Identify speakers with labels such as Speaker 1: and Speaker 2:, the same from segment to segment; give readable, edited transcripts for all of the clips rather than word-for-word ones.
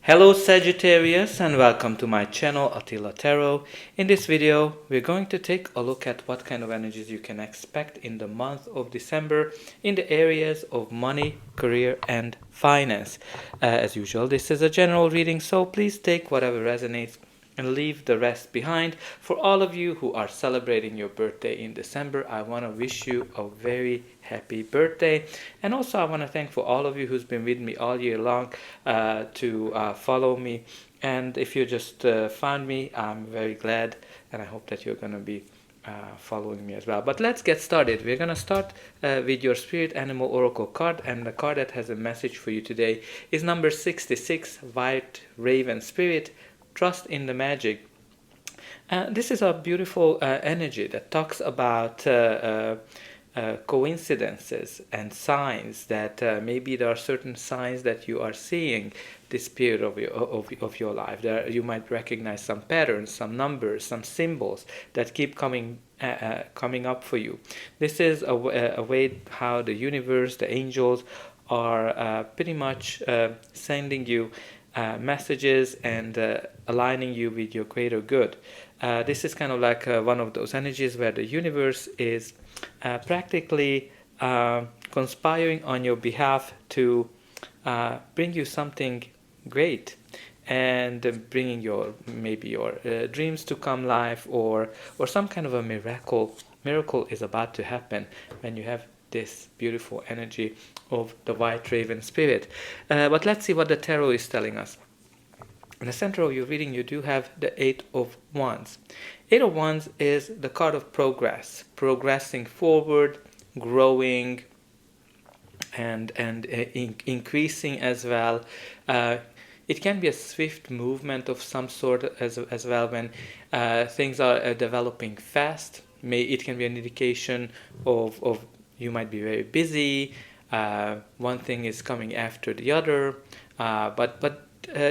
Speaker 1: Hello Sagittarius and welcome to my channel Attila Tarot. In this video we're going to take a look at what kind of energies you can expect in the month of December in the areas of money, career and finance. As usual, this is a general reading, so please take whatever resonates and leave the rest behind. For all of you who are celebrating your birthday in December, I want to wish you a very happy birthday. And also I want to thank for all of you who's been with me all year long to follow me. And if you just found me, I'm very glad, and I hope that you're going to be following me as well. But let's get started. We're going to start with your Spirit Animal Oracle card, and the card that has a message for you today is number 66, White Raven Spirit. Trust in the magic. This is a beautiful energy that talks about coincidences and signs that maybe there are certain signs that you are seeing this period of your life. There you might recognize some patterns, some numbers, some symbols that keep coming up for you. This is a way how the universe, the angels are pretty much sending you messages and aligning you with your greater good. This is kind of like one of those energies where the universe is practically conspiring on your behalf to bring you something great, and bringing your dreams to come life, or some kind of a miracle is about to happen when you have this beautiful energy of the White Raven Spirit. But let's see what the tarot is telling us. In the center of your reading, you do have the Eight of Wands. Eight of Wands is the card of progress, progressing forward, growing, and increasing as well. It can be a swift movement of some sort as well when things are developing fast. It can be an indication of you might be very busy. One thing is coming after the other, but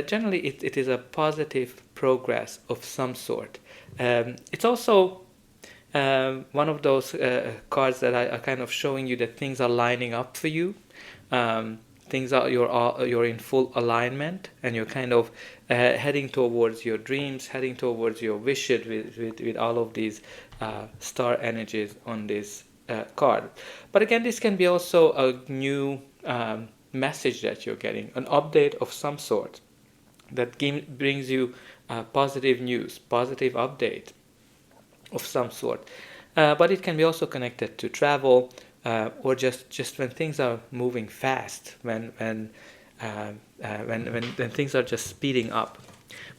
Speaker 1: generally it is a positive progress of some sort. It's also one of those cards that are kind of showing you that things are lining up for you. You're in full alignment, and you're kind of heading towards your dreams, heading towards your wishes with all of these star energies on this card. But again, this can be also a new message that you're getting, an update of some sort that brings you positive news, positive update of some sort. But it can be also connected to travel, or just when things are moving fast, when things are just speeding up.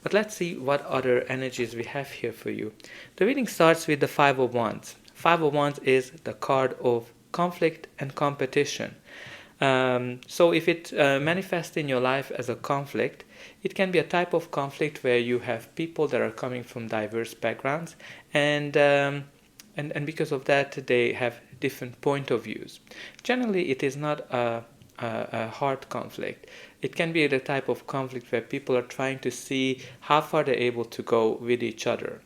Speaker 1: But let's see what other energies we have here for you. The reading starts with the Five of Wands. Five of Wands is the card of conflict and competition. So if it manifests in your life as a conflict, it can be a type of conflict where you have people that are coming from diverse backgrounds, and because of that they have different point of views. Generally, it is not a hard conflict. It can be the type of conflict where people are trying to see how far they're able to go with each other.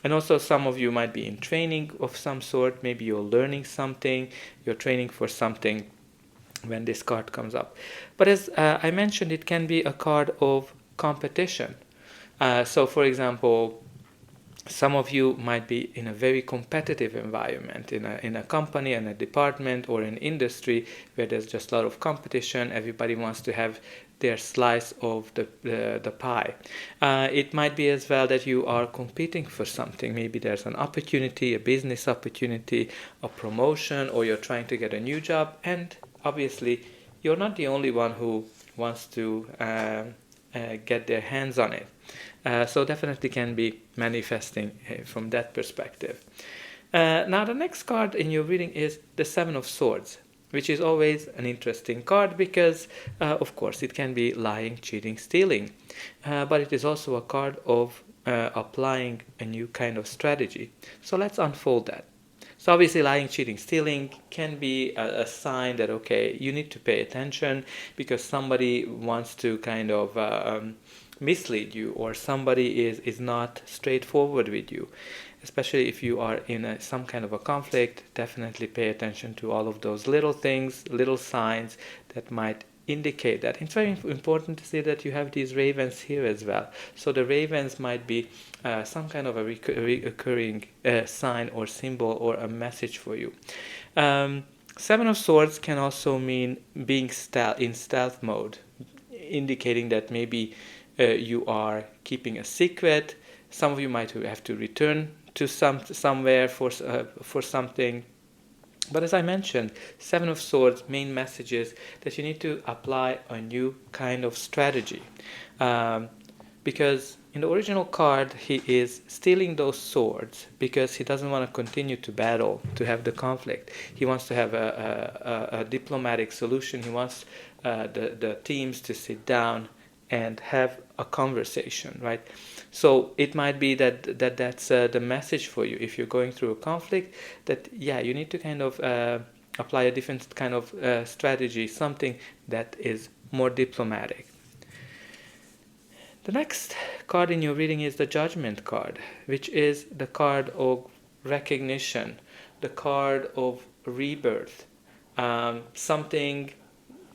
Speaker 1: And also some of you might be in training of some sort. Maybe you're learning something, you're training for something when this card comes up. But as I mentioned, it can be a card of competition. So for example, some of you might be in a very competitive environment, in a company, in a department, or in industry where there's just a lot of competition. Everybody wants to have their slice of the pie. It might be as well that you are competing for something. Maybe there's an opportunity, a business opportunity, a promotion, or you're trying to get a new job, and obviously you're not the only one who wants to get their hands on it. So definitely can be manifesting from that perspective. Now the next card in your reading is the Seven of Swords, which is always an interesting card because of course it can be lying, cheating, stealing, but it is also a card of applying a new kind of strategy. So let's unfold that. So obviously lying, cheating, stealing can be a sign that, okay, you need to pay attention because somebody wants to kind of mislead you, or somebody is not straightforward with you. Especially if you are in some kind of a conflict, definitely pay attention to all of those little things, little signs that might indicate that. It's very important to see that you have these ravens here as well. So the ravens might be some kind of a recurring sign or symbol or a message for you. Seven of Swords can also mean being in stealth mode, indicating that maybe you are keeping a secret. Some of you might have to return to somewhere for something. But as I mentioned, Seven of Swords' main message is that you need to apply a new kind of strategy. Because in the original card, he is stealing those swords because he doesn't want to continue to battle, to have the conflict. He wants to have a diplomatic solution. He wants the teams to sit down and have a conversation, right? So it might be that's the message for you if you're going through a conflict, that you need to kind of apply a different kind of strategy, something that is more diplomatic. The next card in your reading is the Judgment card, which is the card of recognition, the card of rebirth, something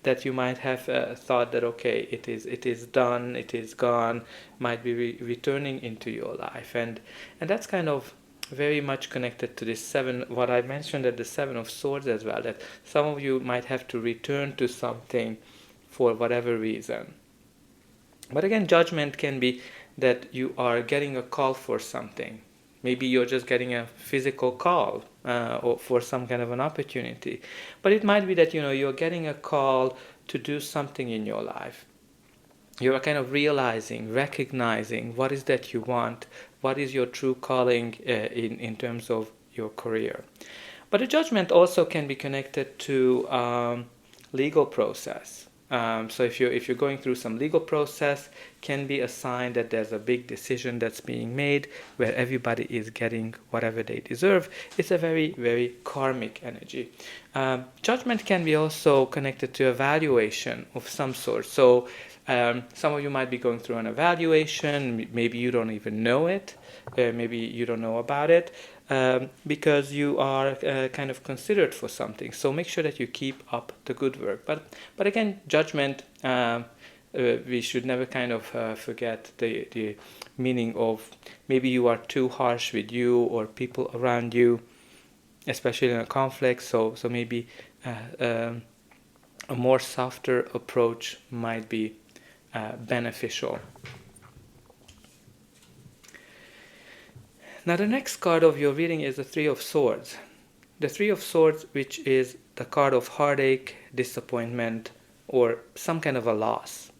Speaker 1: that you might have thought that, okay, it is done, it is gone, might be returning into your life. And that's kind of very much connected to this what I mentioned at the Seven of Swords as well, that some of you might have to return to something for whatever reason. But again, judgment can be that you are getting a call for something. Maybe you're just getting a physical call or for some kind of an opportunity. But it might be that you're getting a call to do something in your life. You're kind of recognizing what is that you want, what is your true calling in terms of your career. But a judgment also can be connected to legal process. So if you're going through some legal process, can be a sign that there's a big decision that's being made where everybody is getting whatever they deserve. It's a very, very karmic energy. Judgment can be also connected to evaluation of some sort. So some of you might be going through an evaluation. Maybe you don't even know it. Maybe you don't know about it. Because you are kind of considered for something. So make sure that you keep up the good work. But again, judgment, we should never kind of forget the meaning of maybe you are too harsh with you or people around you, especially in a conflict. So maybe a more softer approach might be beneficial. Now the next card of your reading is the Three of Swords. The Three of Swords, which is the card of heartache, disappointment, or some kind of a loss.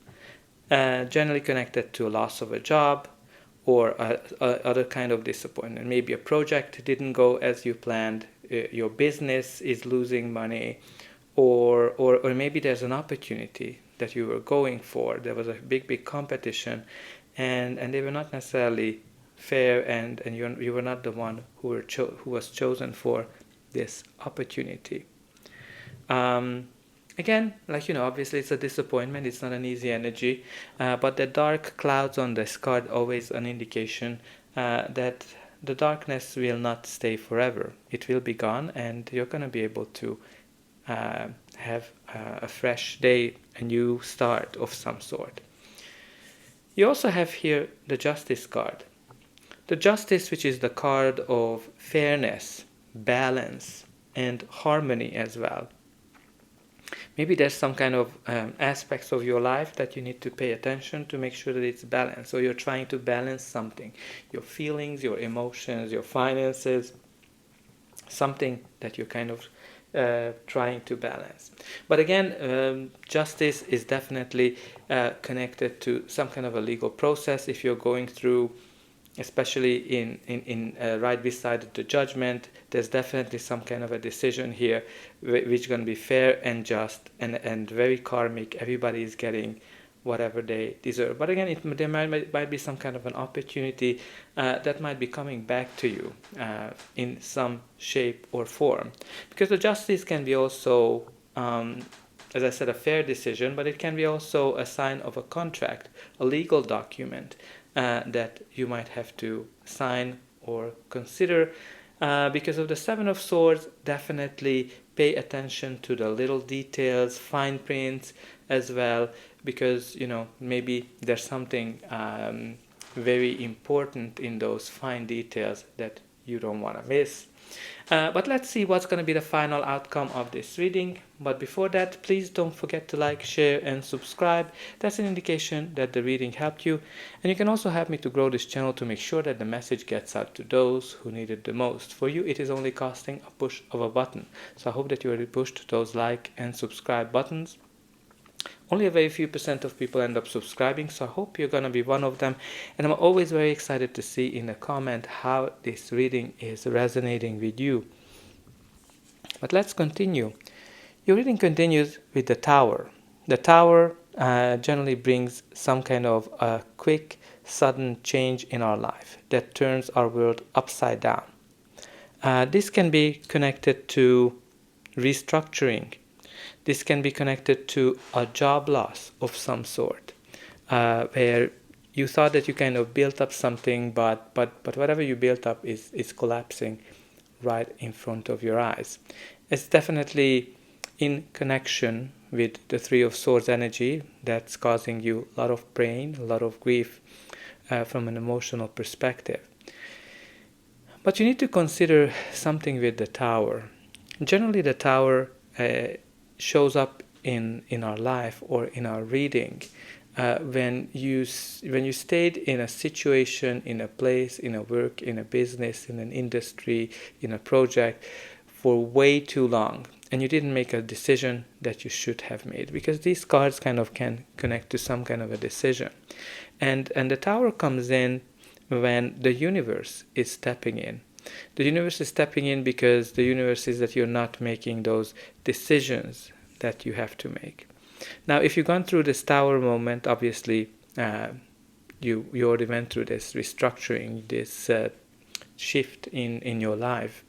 Speaker 1: Generally connected to a loss of a job or other kind of disappointment. Maybe a project didn't go as you planned, your business is losing money, or maybe there's an opportunity that you were going for. There was a big competition and they were not necessarily fair, and you were not the one who was chosen for this opportunity. Again, obviously it's a disappointment. It's not an easy energy, but the dark clouds on this card always an indication that the darkness will not stay forever. It will be gone, and you're going to be able to have a fresh day, a new start of some sort. You also have here the Justice card. The Justice, which is the card of fairness, balance, and harmony as well. Maybe there's some kind of aspects of your life that you need to pay attention to make sure that it's balanced. So you're trying to balance something, your feelings, your emotions, your finances, something that you're kind of trying to balance. But again, justice is definitely connected to some kind of a legal process. If you're going through, especially in right beside the judgment, there's definitely some kind of a decision here which is going to be fair and just and very karmic. Everybody is getting whatever they deserve. But again, there might be some kind of an opportunity that might be coming back to you in some shape or form. Because the justice can be also, as I said, a fair decision, but it can be also a sign of a contract, a legal document that you might have to sign or consider. Because of the Seven of Swords, definitely pay attention to the little details, fine prints as well, because maybe there's something very important in those fine details that you don't want to miss. But let's see what's going to be the final outcome of this reading. But before that, please don't forget to like, share, and subscribe. That's an indication that the reading helped you. And you can also help me to grow this channel to make sure that the message gets out to those who need it the most. For you, it is only costing a push of a button. So I hope that you already pushed those like and subscribe buttons. Only a very few % of people end up subscribing, so I hope you're going to be one of them. And I'm always very excited to see in a comment how this reading is resonating with you. But let's continue. Your reading continues with the Tower. The Tower generally brings some kind of a quick, sudden change in our life that turns our world upside down. This can be connected to restructuring. This can be connected to a job loss of some sort, where you thought that you kind of built up something, but whatever you built up is collapsing right in front of your eyes. It's definitely in connection with the Three of Swords energy that's causing you a lot of pain, a lot of grief from an emotional perspective. But you need to consider something with the Tower. Generally, the Tower shows up in our life or in our reading when you stayed in a situation, in a place, in a work, in a business, in an industry, in a project for way too long, and you didn't make a decision that you should have made, because these cards kind of can connect to some kind of a decision. And the Tower comes in when the universe is stepping in. The universe is stepping in because the universe is that you're not making those decisions that you have to make. Now, if you've gone through this Tower moment, obviously you already went through this restructuring, this shift in your life.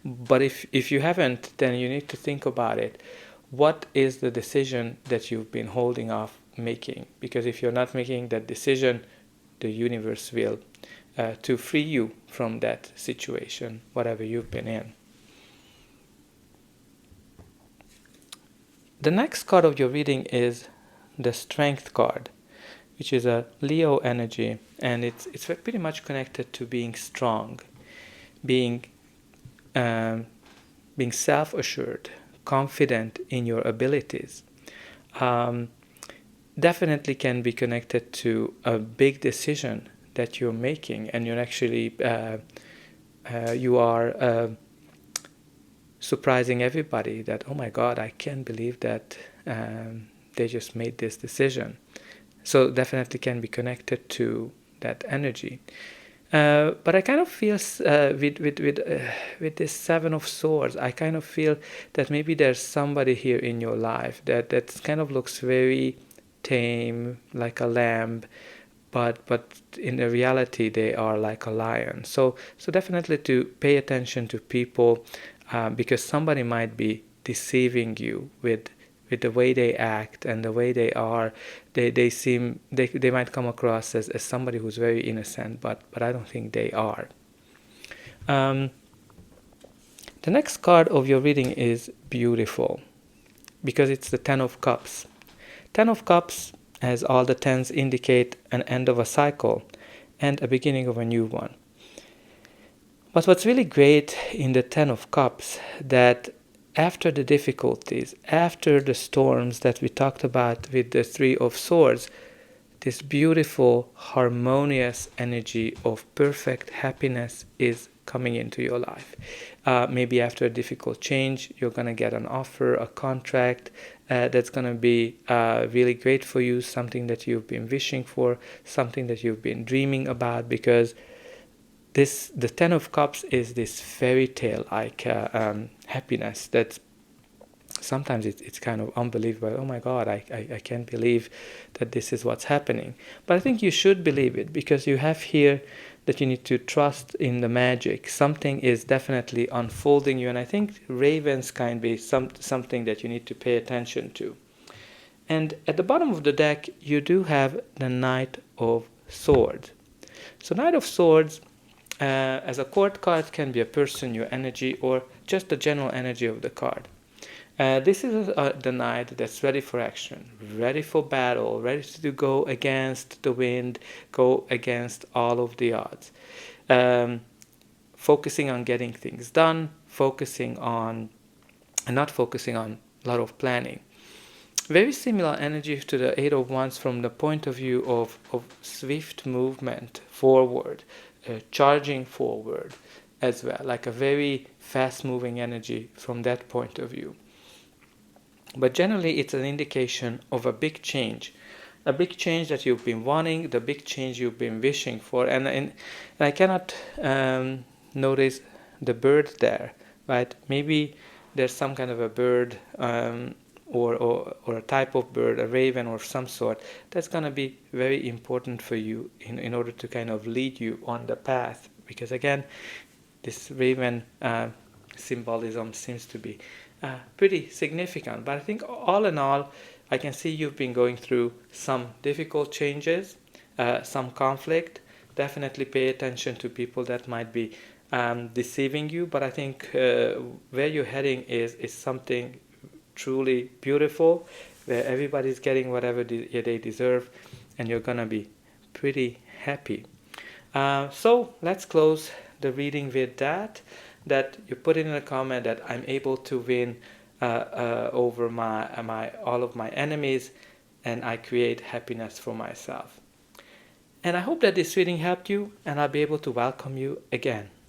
Speaker 1: But if you haven't, then you need to think about it. What is the decision that you've been holding off making? Because if you're not making that decision, the universe will to free you from that situation, whatever you've been in. The next card of your reading is the Strength card, which is a Leo energy, and it's pretty much connected to being strong, being self-assured, confident in your abilities. Definitely can be connected to a big decision that you're making, and you're actually you are surprising everybody that, oh my God, I can't believe that they just made this decision. So definitely can be connected to that energy. But I kind of feel with this Seven of Swords, I kind of feel that maybe there's somebody here in your life that kind of looks very tame, like a lamb, but in the reality they are like a lion. So definitely to pay attention to people, because somebody might be deceiving you with the way they act and the way they are. They might come across as somebody who's very innocent, but I don't think they are. The next card of your reading is beautiful, because it's the Ten of Cups. Ten of Cups, as all the tens indicate, an end of a cycle and a beginning of a new one. But what's really great in the Ten of Cups, that after the difficulties, after the storms that we talked about with the Three of Swords, this beautiful, harmonious energy of perfect happiness is coming into your life. Maybe after a difficult change, you're going to get an offer, a contract that's going to be really great for you, something that you've been wishing for, something that you've been dreaming about, because the Ten of Cups is this fairy tale like happiness that sometimes it's kind of unbelievable. Oh my God, I can't believe that this is what's happening. But I think you should believe it, because you have here that you need to trust in the magic. Something is definitely unfolding you, and I think ravens can be something that you need to pay attention to. And at the bottom of the deck, you do have the Knight of Swords. So Knight of Swords, as a court card, can be a person, your energy, or just the general energy of the card. This is the knight that's ready for action, ready for battle, ready to go against the wind, go against all of the odds. Focusing on getting things done, not focusing on a lot of planning. Very similar energy to the Eight of Wands from the point of view of swift movement forward, charging forward as well, like a very fast moving energy from that point of view. But generally it's an indication of a big change that you've been wanting, the big change you've been wishing for. And I cannot notice the bird there, right? Maybe there's some kind of a bird or a type of bird, a raven or some sort, that's going to be very important for you in order to kind of lead you on the path. Because again, this raven symbolism seems to be pretty significant. But I think all in all, I can see you've been going through some difficult changes, some conflict. Definitely pay attention to people that might be deceiving you. But I think where you're heading is something truly beautiful, where everybody's getting whatever they deserve, and you're gonna be pretty happy. So let's close the reading with that you put in a comment that I'm able to win over all of my enemies, and I create happiness for myself. And I hope that this reading helped you, and I'll be able to welcome you again.